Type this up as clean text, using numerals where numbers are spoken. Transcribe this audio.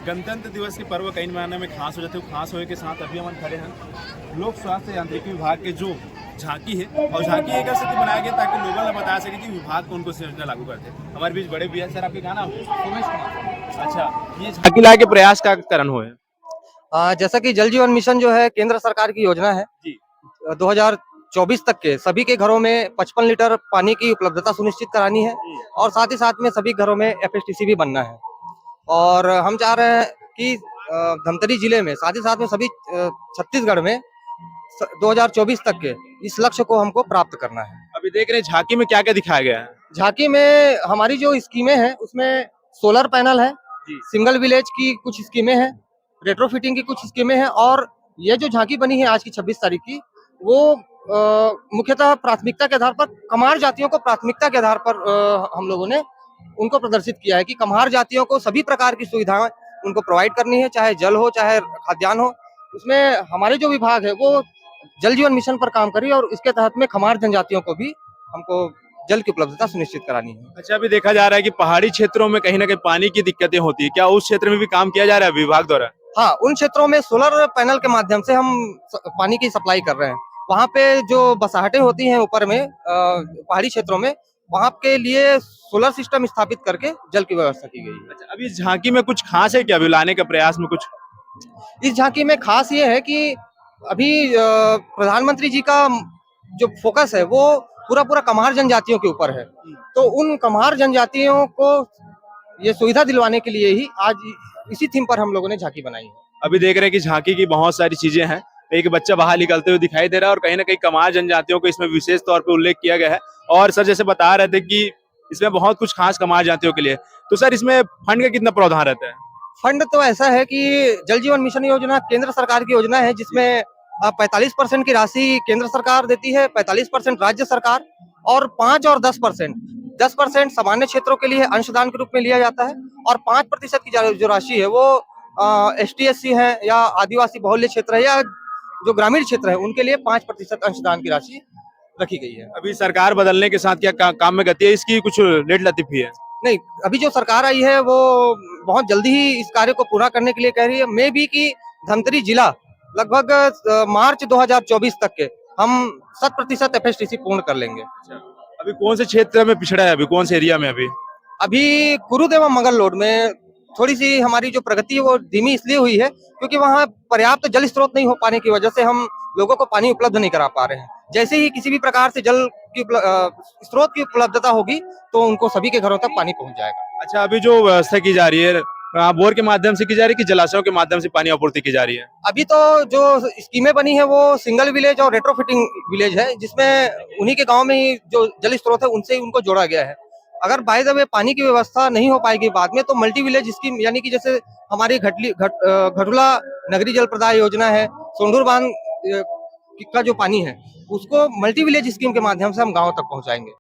गणतंत्र दिवस के पर्व कई महीने में खास हो जाते हैं। खास होने के साथ अभी हम खड़े हैं लोक स्वास्थ्य यांत्रिकी विभाग के जो झांकी है, और झांकी एक ऐसे बनाया गया ताकि लोगों ने बता सके कि विभाग कौन कौन सी योजना लागू करते हैं। हमारे बीच बड़े भैया, सर आपके क्या नाम है? उमेश कुमार। अच्छा, ये झांकी ला के प्रयास का कारण हुए जैसा कि जल जीवन मिशन जो है केंद्र सरकार की योजना है। जी। 2024 तक के सभी के घरों में 55 लीटर पानी की उपलब्धता सुनिश्चित करानी है और साथ ही साथ में सभी घरों में एफएसटीसी भी बनना है। और हम चाह रहे हैं कि धमतरी जिले में साथ ही साथ में सभी छत्तीसगढ़ में 2024 तक के इस लक्ष्य को हमको प्राप्त करना है। अभी देख रहे हैं झांकी में क्या क्या दिखाया गया है। झांकी में हमारी जो स्कीमें हैं उसमें सोलर पैनल है, सिंगल विलेज की कुछ स्कीमें हैं, रेट्रोफिटिंग की कुछ स्कीमें हैं और ये जो झांकी बनी है आज की 26 तारीख की वो मुख्यतः प्राथमिकता के आधार पर कमार जातियों को प्राथमिकता के आधार पर हम लोगों ने उनको प्रदर्शित किया है कि कमार जातियों को सभी प्रकार की सुविधाएं उनको प्रोवाइड करनी है, चाहे जल हो चाहे खाद्यान्न हो। उसमें हमारे जो विभाग है वो जल जीवन मिशन पर काम करी और इसके तहत में कमार जनजातियों को भी हमको जल की उपलब्धता सुनिश्चित करानी है। अच्छा, अभी देखा जा रहा है कि पहाड़ी क्षेत्रों में कहीं ना कहीं पानी की दिक्कतें होती है, क्या उस क्षेत्र में भी काम किया जा रहा है विभाग द्वारा? हाँ, उन क्षेत्रों में सोलर पैनल के माध्यम से हम पानी की सप्लाई कर रहे हैं। वहाँ पे जो बसाहटें होती हैं ऊपर में पहाड़ी क्षेत्रों में, वहाँ के लिए सोलर सिस्टम स्थापित करके जल की व्यवस्था की गई है। अच्छा, अभी इस झांकी में कुछ खास है क्या अभी लाने के प्रयास में कुछ? इस झांकी में खास ये है कि अभी प्रधानमंत्री जी का जो फोकस है वो पूरा पूरा कम्हार जनजातियों के ऊपर है। तो उन कम्हार जनजातियों को ये सुविधा दिलवाने के लिए ही आज इसी थीम पर हम लोगों ने झांकी बनाई है। अभी देख रहे हैं कि झांकी की बहुत सारी चीजें हैं। एक बच्चा बाहर निकलते हुए दिखाई दे रहा है और कहीं ना कहीं कमार जनजातियों को इसमें विशेष तौर पे उल्लेख किया गया है। और सर जैसे बता रहे थे कि इसमें बहुत कुछ खास कमार जातियों के लिए, तो सर इसमें फंड का कितना प्रावधान रहता है? फंड तो ऐसा है कि जल जीवन मिशन योजना केंद्र सरकार की योजना है जिसमें 45% की राशि केंद्र सरकार देती है, 45% राज्य सरकार और 5 और 10% सामान्य क्षेत्रों के लिए अंशदान के रूप में लिया जाता है और 5% की जो राशि है वो ST/SC है या आदिवासी बहुल्य क्षेत्र है या जो ग्रामीण क्षेत्र है उनके लिए 5% अंशदान की राशि रखी गई है। अभी सरकार बदलने के साथ क्या काम में गति है इसकी, कुछ लेट लतीफी है? नहीं, अभी जो सरकार आई है वो बहुत जल्दी ही इस कार्य को पूरा करने के लिए कह रही है। मे बी कि धमतरी जिला लगभग मार्च 2024 तक के हम 100% एफएसटीसी पूर्ण कर लेंगे। अभी कौन से क्षेत्र में पिछड़ा है, अभी कौन से एरिया में? अभी कुरुद एवं मंगल रोड में थोड़ी सी हमारी जो प्रगति है वो धीमी इसलिए हुई है क्योंकि वहाँ पर्याप्त जल स्रोत नहीं हो पाने की वजह से हम लोगों को पानी उपलब्ध नहीं करा पा रहे हैं। जैसे ही किसी भी प्रकार से जल की स्रोत की उपलब्धता होगी तो उनको सभी के घरों तक पानी पहुंच जाएगा। अच्छा, अभी जो व्यवस्था की जा रही है बोर के माध्यम से की जा रही है कि जलाशयों के माध्यम से पानी आपूर्ति की जा रही है? अभी तो जो स्कीमें बनी है वो सिंगल विलेज और रेट्रोफिटिंग विलेज है जिसमें उन्हीं के गांव में ही जो जल स्रोत है उनसे ही उनको जोड़ा गया है। अगर बाय द वे पानी की व्यवस्था नहीं हो पाएगी बाद में तो मल्टी विलेज स्कीम यानी कि जैसे हमारी घटुला नगरी जल प्रदाय योजना है, सोंडूर बांध का जो पानी है उसको मल्टी विलेज स्कीम के माध्यम से हम गाँव तक पहुँचाएंगे।